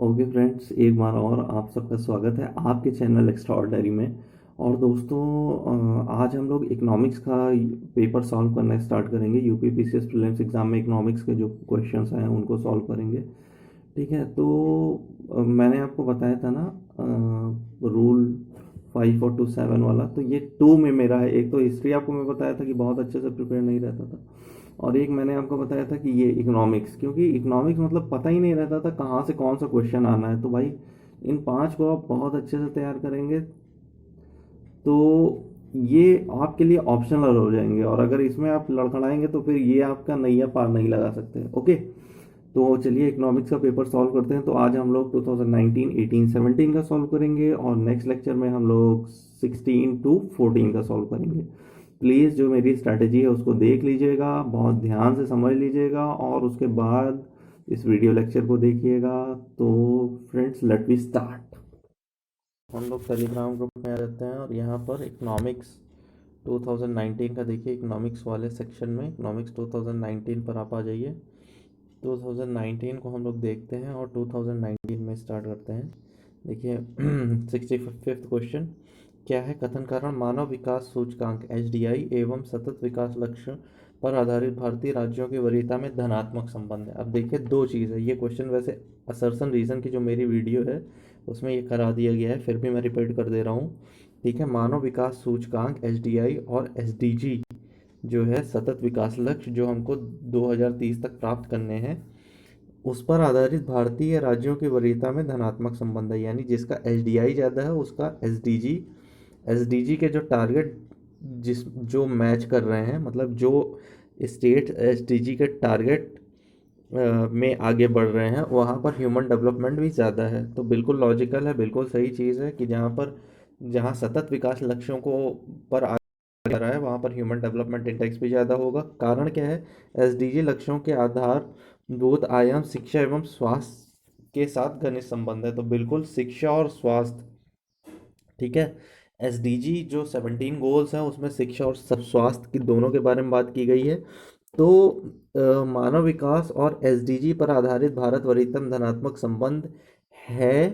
Okay friends, एक बार और आप सबका स्वागत है आपके चैनल एक्स्ट्राऑर्डिनरी में। और दोस्तों, आज हम लोग इकोनॉमिक्स का पेपर सॉल्व करना स्टार्ट करेंगे। यूपी पीसीएस प्रीलिम्स एग्जाम में इकोनॉमिक्स के जो क्वेश्चंस हैं उनको सॉल्व करेंगे। ठीक है, तो मैंने आपको बताया था ना, रूल 5427 वाला। तो ये टू में मेरा है। एक तो हिस्ट्री आपको मैं बताया था कि बहुत अच्छे से प्रिपेयर नहीं रहता था, और एक मैंने आपको बताया था कि ये इकोनॉमिक्स, क्योंकि इकोनॉमिक्स मतलब पता ही नहीं रहता था कहाँ से कौन सा क्वेश्चन आना है। तो भाई, इन पांच को आप बहुत अच्छे से तैयार करेंगे तो ये आपके लिए ऑप्शनल हो जाएंगे, और अगर इसमें आप लड़खड़ाएंगे तो फिर ये आपका नैया पार नहीं लगा सकते। ओके, तो चलिए इकोनॉमिक्स का पेपर सॉल्व करते हैं। तो आज हम लोग 2019, 18, 17 का सॉल्व करेंगे, और नेक्स्ट लेक्चर में हम लोग 16 टू 14 का सॉल्व करेंगे। प्लीज़ जो मेरी स्ट्रैटेजी है उसको देख लीजिएगा, बहुत ध्यान से समझ लीजिएगा, और उसके बाद इस वीडियो लेक्चर को देखिएगा। तो फ्रेंड्स, लेट वी स्टार्ट। हम लोग टेलीग्राम ग्रुप में आ जाते हैं, और यहाँ पर इकोनॉमिक्स 2019 का देखिए, इकोनॉमिक्स वाले सेक्शन में इकोनॉमिक्स 2019 पर आप आ जाइए। 2019 को हम लोग देखते हैं और 2019 में स्टार्ट करते हैं। देखिए 65th क्वेश्चन, क्या है कथन कारण मानव विकास सूचकांक एचडीआई एवं सतत विकास लक्ष्य पर आधारित भारतीय राज्यों की वरीयता में धनात्मक संबंध है। अब देखिए दो चीज़ है ये क्वेश्चन, वैसे असर्सन रीजन की जो मेरी वीडियो है उसमें ये करा दिया गया है, फिर भी मैं रिपीट कर दे रहा हूँ। ठीक है, मानव विकास सूचकांक एचडीआई और एसडीजी जो है सतत विकास लक्ष्य जो हमको 2030 तक प्राप्त करने हैं, उस पर आधारित भारतीय राज्यों की वरीयता में धनात्मक संबंध है। यानी जिसका एचडीआई ज़्यादा है उसका एसडीजी, एसडीजी के जो टारगेट जिस जो मैच कर रहे हैं, मतलब जो स्टेट एसडीजी के टारगेट में आगे बढ़ रहे हैं, वहाँ पर ह्यूमन डेवलपमेंट भी ज़्यादा है। तो बिल्कुल लॉजिकल है, बिल्कुल सही चीज़ है कि जहाँ सतत विकास लक्ष्यों को पर आगे रहा है वहाँ पर ह्यूमन डेवलपमेंट इंडेक्स भी ज़्यादा होगा। कारण क्या है? एसडीजी लक्ष्यों के आधारभूत आयाम शिक्षा एवं स्वास्थ्य के साथ घनिष्ठ संबंध है। तो बिल्कुल शिक्षा और स्वास्थ्य, ठीक है। एसडीजी जो 17 गोल्स हैं उसमें शिक्षा और स्वास्थ्य की दोनों के बारे में बात की गई है। तो मानव विकास और एसडीजी पर आधारित भारत वरीयतम धनात्मक संबंध है,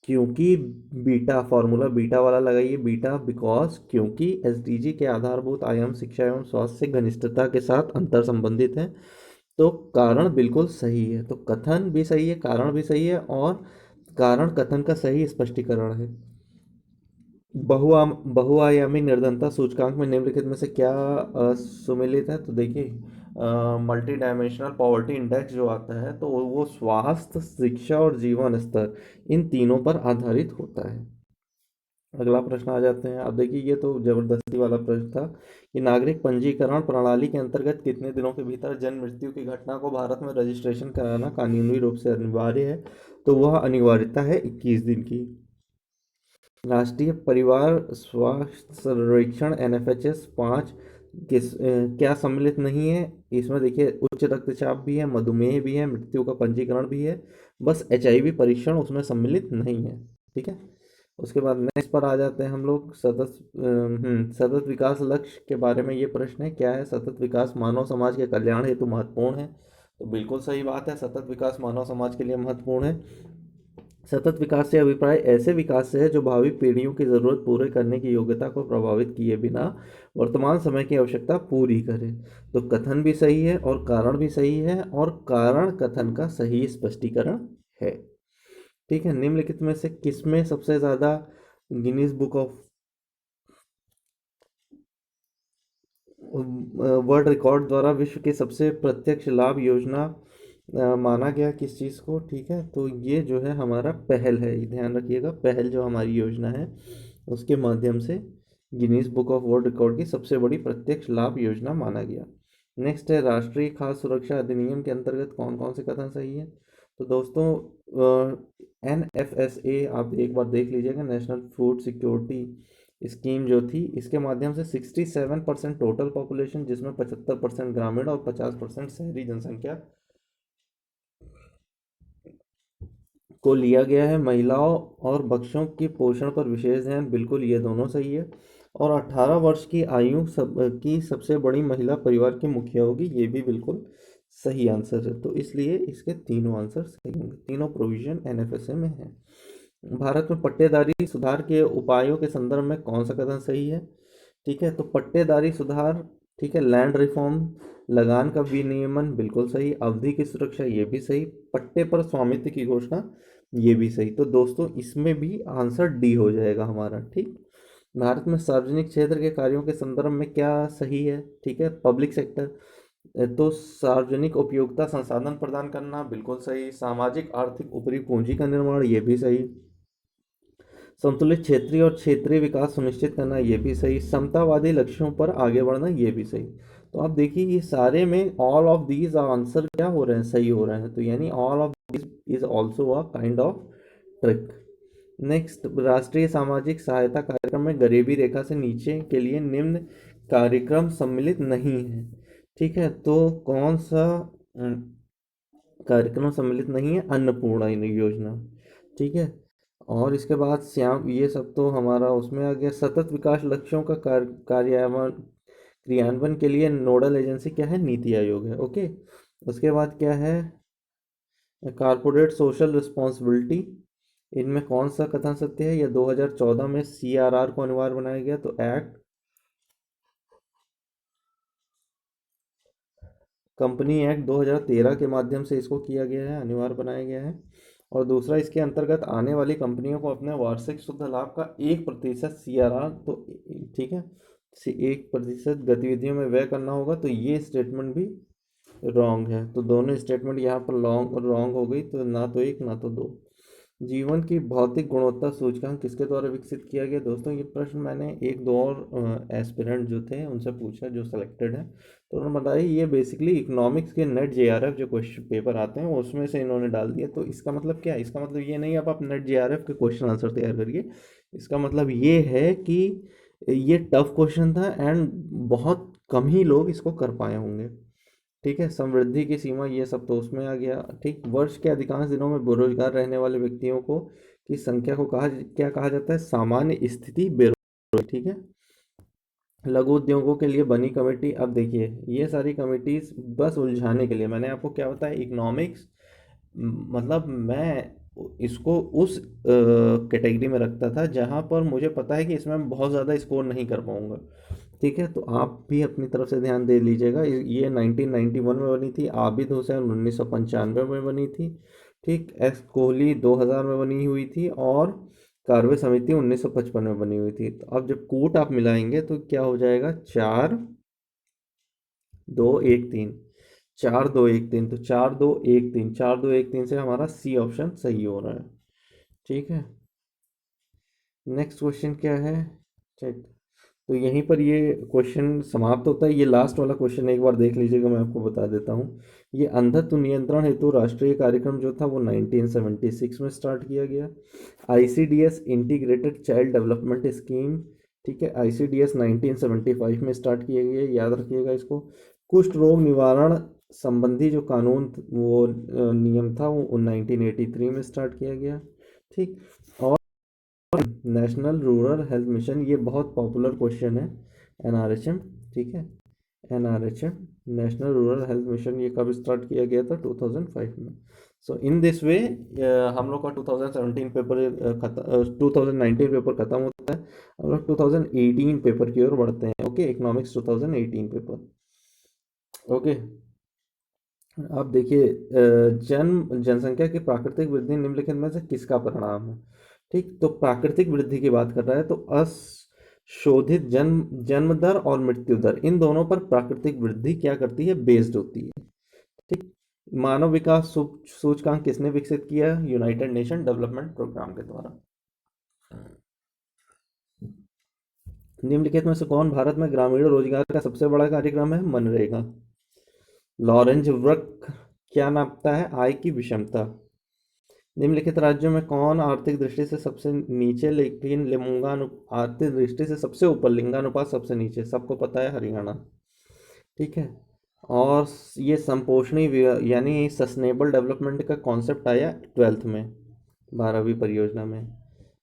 क्योंकि बीटा फॉर्मूला बीटा वाला लगाइए, बीटा बिकॉज क्योंकि एसडीजी के आधारभूत आयाम शिक्षा एवं स्वास्थ्य से घनिष्ठता के साथ अंतर संबंधित है। तो कारण बिल्कुल सही है, तो कथन भी सही है, कारण भी सही है, और कारण कथन का सही स्पष्टीकरण है। बहुआयामी निर्धनता सूचकांक में निम्नलिखित में से क्या सुमेलित है? तो देखिए, मल्टी डायमेंशनल पॉवर्टी इंडेक्स जो आता है तो वो स्वास्थ्य, शिक्षा और जीवन स्तर, इन तीनों पर आधारित होता है। अगला प्रश्न आ जाते हैं। अब देखिए ये तो जबरदस्ती वाला प्रश्न था कि नागरिक पंजीकरण प्रणाली के अंतर्गत कितने दिनों के भीतर जन्म मृत्यु की घटना को भारत में रजिस्ट्रेशन कराना कानूनी रूप से अनिवार्य है? तो वह अनिवार्यता है 21 दिन की। राष्ट्रीय परिवार स्वास्थ्य सर्वेक्षण एनएफएचएस 5 क्या सम्मिलित नहीं है? इसमें देखिए उच्च रक्तचाप भी है, मधुमेह भी है, मृत्यु का पंजीकरण भी है, बस एचआईवी परीक्षण उसमें सम्मिलित नहीं है। ठीक है, उसके बाद नेक्स्ट पर आ जाते हैं हम लोग। सतत विकास लक्ष्य के बारे में ये प्रश्न है, क्या है? सतत विकास मानव समाज के कल्याण हेतु महत्वपूर्ण है। तो बिल्कुल सही बात है, सतत विकास मानव समाज के लिए महत्वपूर्ण है। सतत विकास से अभिप्राय ऐसे विकास से है जो भावी पीढ़ियों की जरूरत पूरे करने की योग्यता को प्रभावित किए बिना वर्तमान समय की आवश्यकता पूरी करे। तो कथन भी सही है और कारण भी सही है, और कारण कथन का सही स्पष्टीकरण है। ठीक है, निम्नलिखित में से किसमें सबसे ज्यादा Guinness book of world record द्वारा विश्व के सबसे प्रत्यक्ष लाभ योजना माना गया किस चीज़ को? ठीक है, तो ये जो है हमारा पहल है, ये ध्यान रखिएगा, पहल जो हमारी योजना है उसके माध्यम से Guinness book of world record की सबसे बड़ी प्रत्यक्ष लाभ योजना माना गया। नेक्स्ट है, राष्ट्रीय खाद्य सुरक्षा अधिनियम के अंतर्गत कौन कौन से कथन सही है? तो दोस्तों, NFSA आप एक बार देख लीजिएगा, नेशनल फूड सिक्योरिटी स्कीम जो थी, इसके माध्यम से 67% टोटल पॉपुलेशन, जिसमें 75% ग्रामीण और 50% शहरी जनसंख्या को लिया गया है। महिलाओं और बच्चों के पोषण पर विशेष ध्यान, बिल्कुल ये दोनों सही है। और 18 वर्ष की आयु की सबसे बड़ी महिला परिवार की मुखिया होगी, ये भी बिल्कुल सही आंसर है, तो इसलिए इसके तीनों आंसर सही होंगे, तीनों प्रोविजन एनएफएसए में है। भारत में पट्टेदारी सुधार के उपायों के संदर्भ में कौन सा कदम सही है? ठीक है, तो पट्टेदारी सुधार, ठीक है, लैंड रिफॉर्म, लगान का विनियमन बिल्कुल सही, अवधि की सुरक्षा ये भी सही, पट्टे पर स्वामित्व की घोषणा ये भी सही। तो दोस्तों इसमें भी आंसर डी हो जाएगा हमारा। ठीक, भारत में सार्वजनिक क्षेत्र के कार्यों के संदर्भ में क्या सही है? ठीक है, पब्लिक सेक्टर, तो सार्वजनिक उपयोगिता संसाधन प्रदान करना बिल्कुल सही, सामाजिक आर्थिक ऊपरी पूंजी का निर्माण ये भी सही, संतुलित क्षेत्रीय और क्षेत्रीय विकास सुनिश्चित करना ये भी सही, समतावादी लक्ष्यों पर आगे बढ़ना ये भी सही। तो आप देखिए ये सारे में ऑल ऑफ दीज आंसर क्या हो रहे हैं, सही हो रहे हैं, तो यानी all of these is also a kind of trick. Next, राष्ट्रीय सामाजिक सहायता कार्यक्रम में गरीबी रेखा से नीचे के लिए निम्न कार्यक्रम सम्मिलित नहीं है। ठीक है, तो कौन सा कार्यक्रम सम्मिलित नहीं है? अन्नपूर्णा योजना। ठीक है, और इसके बाद श्याम, ये सब तो हमारा उसमें आ गया। सतत विकास लक्ष्यों का कार्यान्वयन क्रियान्वयन के लिए नोडल एजेंसी क्या है? नीति आयोग है। ओके, उसके बाद क्या है? कारपोरेट सोशल रिस्पॉन्सिबिलिटी, इनमें कौन सा कथन सत्य है? यह 2014 में सीआरआर को अनिवार्य बनाया गया, तो एक्ट कंपनी एक्ट 2013 के माध्यम से इसको किया गया है, अनिवार्य बनाया गया है। और दूसरा, इसके अंतर्गत आने वाली कंपनियों को अपने वार्षिक शुद्ध लाभ का 1% सीआरआर, तो ठीक है, 1% गतिविधियों में व्यय करना होगा, तो ये स्टेटमेंट भी रॉन्ग है। तो दोनों स्टेटमेंट यहाँ पर लॉन्ग रॉन्ग हो गई, तो ना तो एक ना तो दो। जीवन की भौतिक गुणवत्ता सूचकांक किसके द्वारा विकसित किया गया? दोस्तों ये प्रश्न मैंने एक दो और एस्पिरेंट जो थे उनसे पूछा, जो सेलेक्टेड है, तो उन्होंने बताया ये बेसिकली इकोनॉमिक्स के नेट जेआरएफ जो क्वेश्चन पेपर आते हैं उसमें से इन्होंने डाल दिया। तो इसका मतलब क्या है? इसका मतलब ये नहीं अब आप नेट जेआरएफ के क्वेश्चन आंसर तैयार करिए, इसका मतलब ये है कि ये टफ क्वेश्चन था एंड बहुत कम ही लोग इसको कर पाए होंगे। ठीक है, समृद्धि की सीमा ये सब तो उसमें आ गया। ठीक, वर्ष के अधिकांश दिनों में बेरोजगार रहने वाले व्यक्तियों को की संख्या को क्या कहा जाता है? सामान्य स्थिति बेरोजगारी। ठीक है, लघु उद्योगों के लिए बनी कमेटी, अब देखिए ये सारी कमेटीज बस उलझाने के लिए, मैंने आपको क्या बताया, इकोनॉमिक्स मतलब मैं इसको उस कैटेगरी में रखता था जहां पर मुझे पता है कि इसमें मैं बहुत ज़्यादा स्कोर नहीं कर पाऊंगा। ठीक है, तो आप भी अपनी तरफ से ध्यान दे लीजिएगा। ये 1991 में बनी थी, आबिद हुसैन 1995 में बनी थी, ठीक, एस कोहली 2000 में बनी हुई थी, और कार्वे समिति 1955 में बनी हुई थी। तो अब जब कूट आप मिलाएंगे तो क्या हो जाएगा? 4 2 1 3, 4 2 1 3, तो 4 2 1 3, 4 2 1 3 से हमारा सी ऑप्शन सही हो रहा है। ठीक है, नेक्स्ट क्वेश्चन क्या है? चेक, तो यहीं पर ये क्वेश्चन समाप्त होता है। ये लास्ट वाला क्वेश्चन एक बार देख लीजिएगा, मैं आपको बता देता हूँ। ये अंधत्व नियंत्रण हेतु राष्ट्रीय कार्यक्रम जो था वो 1976 में स्टार्ट किया गया। ICDS integrated child development scheme, ठीक है, आईसीडीएस 1975 में स्टार्ट किया गया, याद रखिएगा इसको। कुष्ठ रोग निवारण संबंधी जो कानून वो नियम था वो 1983 में स्टार्ट किया गया। ठीक, और नेशनल रूरल हेल्थ मिशन, ये बहुत पॉपुलर क्वेश्चन है, एनआरएचएम। ठीक है, NRHM national rural health mission ये कब स्टार्ट किया गया था? 2005 में। सो इन दिस वे हम लोग का 2017 पेपर 2019 पेपर खत्म होता है, हम लोग 2018 पेपर की ओर बढ़ते हैं। Okay, economics 2018 paper. ओके, अब देखिए जनसंख्या की प्राकृतिक वृद्धि निम्नलिखित में से किसका परिणाम है? ठीक, तो प्राकृतिक वृद्धि की बात कर रहा है, तो अशोधित जन्म दर और मृत्यु दर, इन दोनों पर प्राकृतिक वृद्धि क्या करती है? बेस्ड होती है। ठीक, मानव विकास सूचकांक किसने विकसित किया? यूनाइटेड नेशन डेवलपमेंट प्रोग्राम के द्वारा। निम्नलिखित में से कौन भारत में ग्रामीण रोजगार का सबसे बड़ा कार्यक्रम है? मनरेगा। लॉरेंज वक्र क्या नापता है? आय की विषमता। निम्नलिखित राज्यों में कौन आर्थिक दृष्टि से सबसे नीचे लेकिन आर्थिक दृष्टि से सबसे ऊपर, लिंगानुपात सबसे नीचे? सबको पता है, हरियाणा। ठीक है, और ये संपोषणी यानी सस्टेनेबल डेवलपमेंट का कॉन्सेप्ट आया 12th में, 12वीं परियोजना में।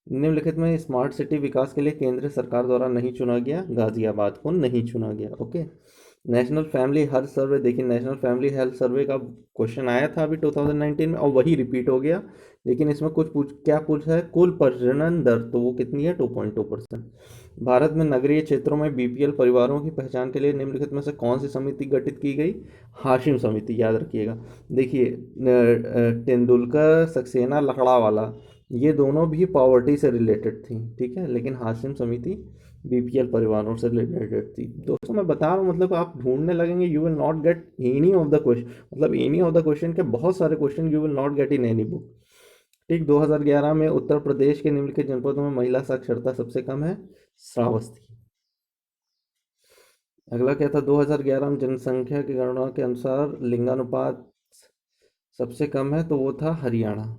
निम्नलिखित में स्मार्ट सिटी विकास के लिए केंद्र सरकार द्वारा नहीं चुना गया, गाजियाबाद को नहीं चुना गया। Okay, national family health survey, देखिए नेशनल फैमिली हेल्थ सर्वे का क्वेश्चन आया था अभी 2019 में और वही रिपीट हो गया, लेकिन इसमें क्या पूछा है, कुल प्रजनन दर, तो वो कितनी है, 2.2%। भारत में नगरीय क्षेत्रों में बीपीएल परिवारों की पहचान के लिए निम्नलिखित में से कौन सी समिति गठित की गई, हाशिम समिति, याद रखिएगा। देखिए तेंदुलकर, सक्सेना, लकड़ावाला, ये दोनों भी पॉवर्टी से रिलेटेड थी, ठीक है, लेकिन हाशिम समिति बीपीएल परिवारों से रिलेटेड थी। दोस्तों मैं बता रहा हूँ, मतलब आप ढूंढने लगेंगे, you will not get any of the question, मतलब एनी ऑफ द क्वेश्चन के बहुत सारे question you will not get in any book. ठीक, 2011 में उत्तर प्रदेश के निम्नलिखित जनपदों में महिला साक्षरता सबसे कम है, श्रावस्ती। अगला क्या था, 2011 में जनसंख्या की गणना के अनुसार लिंगानुपात सबसे कम है, तो वो था हरियाणा।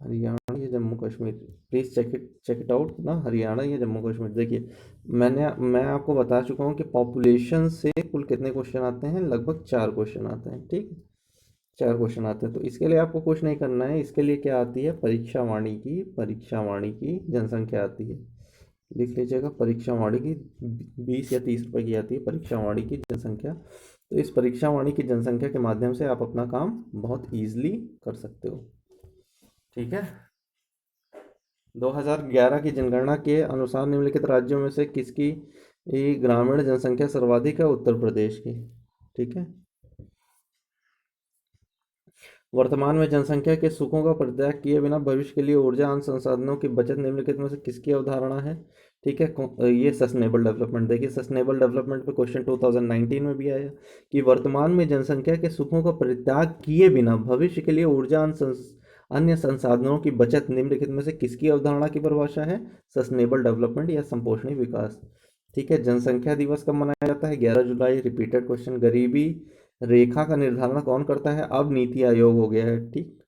हरियाणा या Jammu Kashmir, please check it out ना, हरियाणा या जम्मू कश्मीर। देखिए मैं आपको बता चुका हूँ कि पॉपुलेशन से कुल कितने क्वेश्चन आते हैं, लगभग 4 क्वेश्चन आते हैं, ठीक, 4 क्वेश्चन आते हैं। तो इसके लिए आपको कुछ नहीं करना है, इसके लिए क्या आती है, परीक्षा वाणी की जनसंख्या आती है, लिख लीजिएगा, परीक्षा वाणी की 20 या 30 रुपए की आती है परीक्षा वाणी की जनसंख्या। तो इस परीक्षा वाणी की जनसंख्या के माध्यम से आप अपना काम बहुत ईजिली कर सकते हो, ठीक है। 2011 की जनगणना के अनुसार निम्नलिखित राज्यों में से किसकी ग्रामीण जनसंख्या सर्वाधिक है, उत्तर प्रदेश की, ठीक है। वर्तमान में जनसंख्या के सुखों का परित्याग किए बिना भविष्य के लिए ऊर्जा अन्य संसाधनों की बचत निम्नलिखित में से किसकी अवधारणा है, ठीक है। ये सस्टेनेबल डेवलपमेंट, देखिए सस्टेनेबल डेवलपमेंट पे क्वेश्चन 2019 में भी आया कि वर्तमान में जनसंख्या के सुखों का परित्याग किए बिना भविष्य के लिए ऊर्जा अन्य संसाधनों की बचत निम्नलिखित में से किसकी अवधारणा की परिभाषा है, सस्टेनेबल डेवलपमेंट या संपोषणीय विकास, ठीक है। जनसंख्या दिवस कब मनाया जाता है, 11 जुलाई, रिपीटेड क्वेश्चन। गरीबी रेखा का निर्धारण कौन करता है, अब नीति आयोग हो गया है, ठीक।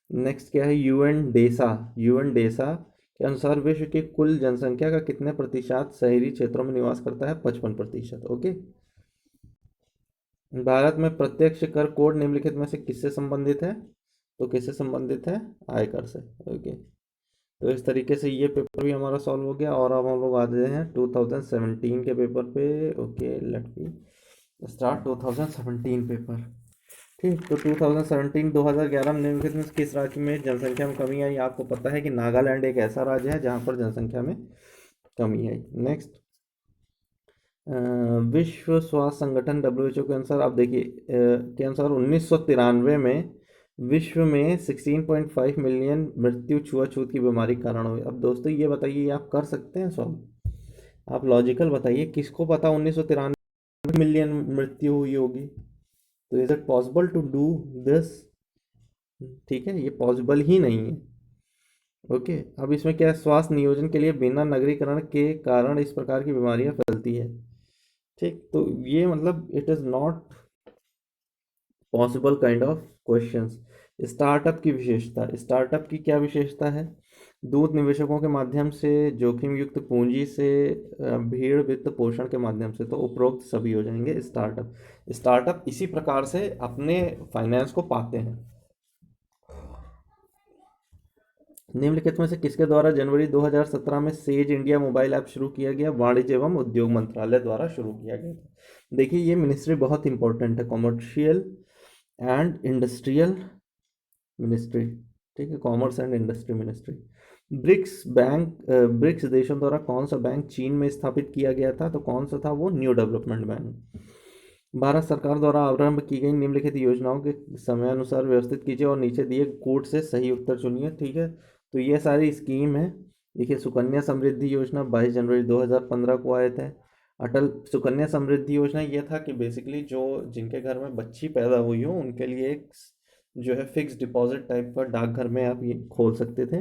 नेक्स्ट क्या है, यूएन डेसा के अनुसार विश्व की कुल जनसंख्या का कितने प्रतिशत शहरी क्षेत्रों में निवास करता है, 55%, ओके। भारत में प्रत्यक्ष कर कोड निम्नलिखित में से किससे संबंधित है, तो किससे संबंधित है, आयकर से, ओके। तो इस तरीके से ये पेपर भी हमारा सॉल्व हो गया और अब हम लोग आ गए हैं 2017 के पेपर पे, okay. Let me start 2017 paper, ठीक। तो 2011 में निम्नलिखित में किस राज्य में जनसंख्या में कमी आई, आपको पता है कि नागालैंड एक ऐसा राज्य है जहाँ पर जनसंख्या में कमी आई। नेक्स्ट, विश्व स्वास्थ्य संगठन डब्ल्यूएचओ के अनुसार, आप देखिए के अनुसार 1993 में विश्व में 16.5 मिलियन मृत्यु छुआछूत की बीमारी के कारण हुई। अब दोस्तों ये बताइए, आप कर सकते हैं सॉल्व, आप लॉजिकल बताइए, किसको पता 1993 मिलियन मृत्यु हुई होगी, तो is it possible to do this, ठीक है, ये पॉसिबल ही नहीं है, ओके। अब इसमें क्या है, स्वास्थ्य नियोजन के लिए बिना नगरीकरण के कारण इस प्रकार की बीमारियां फैलती है, ठीक। तो ये मतलब it is not possible kind of questions. Startup की विशेषता, स्टार्टअप की क्या विशेषता है, दूध निवेशकों के माध्यम से, जोखिम युक्त पूंजी से, भीड़ वित्त पोषण के माध्यम से, तो उपरोक्त सभी हो जाएंगे स्टार्टअप। स्टार्टअप इसी प्रकार से अपने फाइनेंस को पाते हैं। निम्नलिखित में से किसके द्वारा जनवरी 2017 में सेज इंडिया मोबाइल ऐप शुरू किया गया, वाणिज्य एवं उद्योग मंत्रालय द्वारा शुरू किया गया था। देखिए ये मिनिस्ट्री बहुत इंपॉर्टेंट है, कॉमर्शियल एंड इंडस्ट्रियल मिनिस्ट्री, ठीक है, commerce and industry ministry. BRICS देशों द्वारा कौन सा बैंक चीन में स्थापित किया गया था, तो कौन सा था वो, न्यू डेवलपमेंट बैंक। भारत सरकार द्वारा आरंभ की गई निम्नलिखित योजनाओं के समयानुसार व्यवस्थित कीजिए और नीचे दिए कोड से सही उत्तर चुनिए, ठीक है। तो ये सारी स्कीम है, देखिए सुकन्या समृद्धि योजना 22 जनवरी 2015 को आए थे। अटल सुकन्या समृद्धि योजना ये था कि बेसिकली जो जिनके घर में बच्ची पैदा हुई हो उनके लिए एक जो है फिक्स डिपॉजिट टाइप का डाकघर में आप ये खोल सकते थे।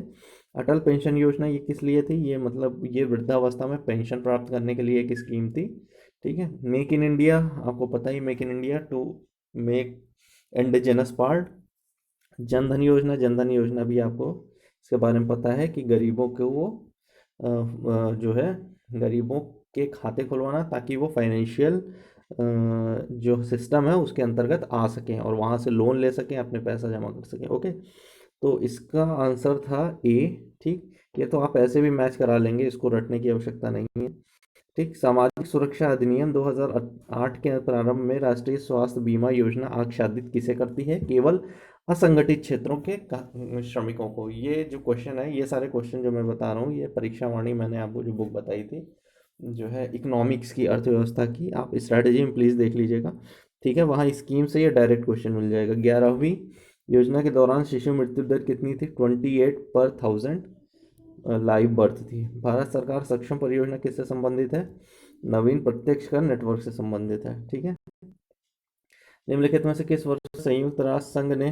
अटल पेंशन योजना ये किस लिए थी, ये मतलब ये वृद्धावस्था में पेंशन प्राप्त करने के लिए एक स्कीम थी, ठीक है। मेक इन इंडिया, आपको पता ही, make in India to make indigenous part. Jan Dhan Yojana भी आपको इसके बारे में पता है कि गरीबों को वो जो है गरीबों के खाते खुलवाना ताकि वो फाइनेंशियल जो सिस्टम है उसके अंतर्गत आ सकें और वहाँ से लोन ले सकें, अपने पैसा जमा कर सकें, ओके। तो इसका आंसर था ए, ठीक। ये तो आप ऐसे भी मैच करा लेंगे, इसको रटने की आवश्यकता नहीं है। ठीक। सामाजिक सुरक्षा अधिनियम 2008 के प्रारंभ में राष्ट्रीय स्वास्थ्य बीमा योजना आच्छादित किसे करती है? केवल असंगठित क्षेत्रों के श्रमिकों को। ये जो क्वेश्चन है, ये सारे क्वेश्चन जो मैं बता रहा हूँ, ये परीक्षा वाणी मैंने आपको जो बुक बताई थी जो है इकोनॉमिक्स की, अर्थव्यवस्था की, आप स्ट्रैटेजी में प्लीज़ देख लीजिएगा। ठीक है, वहाँ स्कीम से ये डायरेक्ट क्वेश्चन मिल जाएगा। 11वीं योजना के दौरान शिशु मृत्यु दर कितनी थी? 28 पर 1000 लाइव बर्थ थी। भारत सरकार सक्षम परियोजना किससे संबंधित है? नवीन प्रत्यक्ष कर नेटवर्क से संबंधित है। ठीक है। निम्नलिखित में से किस वर्ष संयुक्त राष्ट्र संघ ने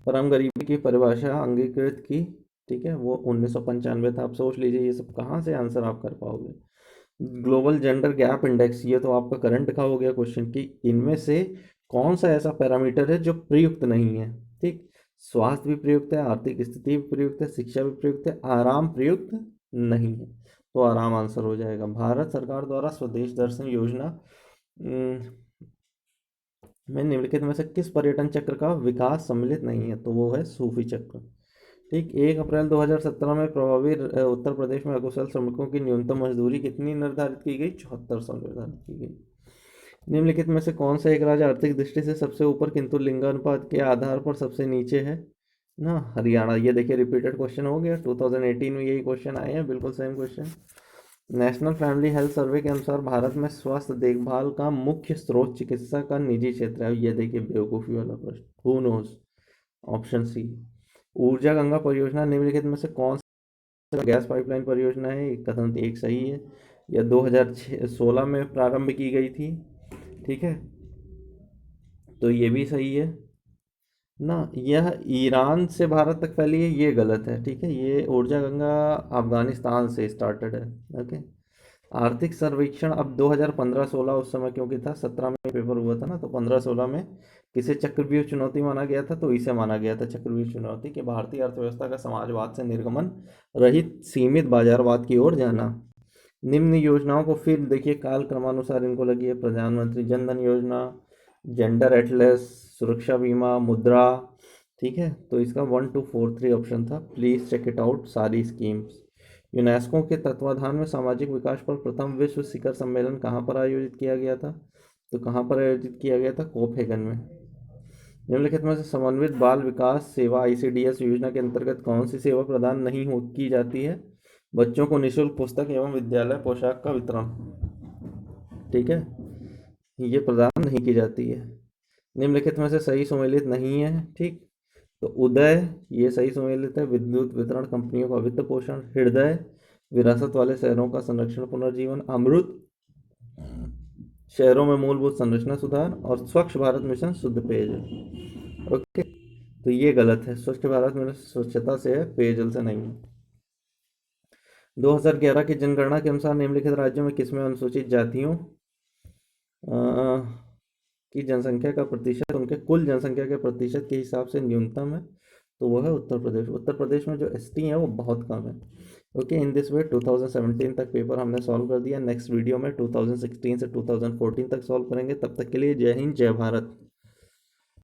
परम गरीबी की परिभाषा अंगीकृत की? ठीक है, वो 1995 था। आप सोच लीजिए ये सब कहाँ से आंसर आप कर पाओगे। ग्लोबल जेंडर गैप इंडेक्स, ये तो आपका करंट का हो गया क्वेश्चन कि इनमें से कौन सा ऐसा पैरामीटर है जो प्रयुक्त नहीं है। ठीक, स्वास्थ्य भी प्रयुक्त है, आर्थिक स्थिति भी प्रयुक्त है, शिक्षा भी प्रयुक्त है, आराम प्रयुक्त नहीं है, तो आराम आंसर हो जाएगा। भारत सरकार द्वारा स्वदेश दर्शन योजना में निम्नलिखित में से किस पर्यटन चक्र का विकास सम्मिलित नहीं है? तो वो है सूफी चक्र। ठीक। 1 अप्रैल 2017 में प्रभावी उत्तर प्रदेश में अकुशल श्रमिकों की न्यूनतम मजदूरी कितनी निर्धारित की गई? 7400 निर्धारित की गई। निम्नलिखित में से कौन सा एक राज्य आर्थिक दृष्टि से सबसे ऊपर किंतु लिंगानुपात के आधार पर सबसे नीचे है? ना, हरियाणा। ये देखिए रिपीटेड क्वेश्चन हो गया, 2018 में यही क्वेश्चन आए हैं, बिल्कुल same question. National family health survey के अनुसार भारत में स्वास्थ्य देखभाल का मुख्य स्रोत चिकित्सा का निजी क्षेत्र है। ये देखिए बेवकूफ़ी वाला प्रश्न, हु नोज। Option C. ऊर्जा गंगा परियोजना निम्नलिखित में से कौन सा गैस पाइपलाइन परियोजना है? कथन एक सही है। यह 2016 में प्रारंभ की गई थी। ठीक है, तो ये भी सही है ना। यह ईरान से भारत तक फैली है, ये गलत है। ठीक है, ये ऊर्जा गंगा अफगानिस्तान से स्टार्टेड है। ओके। आर्थिक सर्वेक्षण अब 2015-16 उस समय क्योंकि था, 17 में पेपर हुआ था ना, तो 15-16 में किसे चक्रव्यूह चुनौती माना गया था? तो इसे माना गया था चक्रव्यूह चुनौती कि भारतीय अर्थव्यवस्था का समाजवाद से निर्गमन रहित सीमित बाजारवाद की ओर जाना। निम्न योजनाओं को फिर देखिए काल क्रमानुसार इनको लगी है। प्रधानमंत्री जन धन योजना, जेंडर एटलस, सुरक्षा बीमा, मुद्रा। ठीक है, तो इसका 1 2 4 3 ऑप्शन था। प्लीज़ चेक इट आउट सारी स्कीम्स। यूनेस्को के तत्वाधान में सामाजिक विकास पर प्रथम विश्व शिखर सम्मेलन कहाँ पर आयोजित किया गया था? तो कहाँ पर आयोजित किया गया था? कोपेनहेगन में। निम्नलिखित में से समन्वित बाल विकास सेवा आईसीडीएस योजना के अंतर्गत कौन सी सेवा प्रदान नहीं हो की जाती है? बच्चों को निःशुल्क पुस्तक एवं विद्यालय पोशाक का वितरण। ठीक है, ये प्रदान नहीं की जाती है। निम्नलिखित में से सही सुमेलित नहीं है। ठीक, तो उदय ये सही सुमेलित है। विद्युत वितरण कंपनियों का वित्त पोषण। हृदय विरासत वाले शहरों का संरक्षण पुनर्जीवन। अमृत शहरों में मूलभूत संरचना सुधार। और स्वच्छ भारत मिशन शुद्ध पेयजल। ओके, तो ये गलत है। स्वच्छ भारत मिशन स्वच्छता से है, पेयजल से नहीं है। 2011 की जनगणना के अनुसार निम्नलिखित राज्यों में किसमें अनुसूचित जातियों की जनसंख्या का प्रतिशत उनके कुल जनसंख्या के प्रतिशत के हिसाब से न्यूनतम है? तो वो है उत्तर प्रदेश। उत्तर प्रदेश में जो एसटी है वो बहुत कम है। ओके, इन दिस वे 2017 तक पेपर हमने सॉल्व कर दिया। नेक्स्ट वीडियो में 2016 से 2014 तक सॉल्व करेंगे। तब तक के लिए जय हिंद, जय भारत।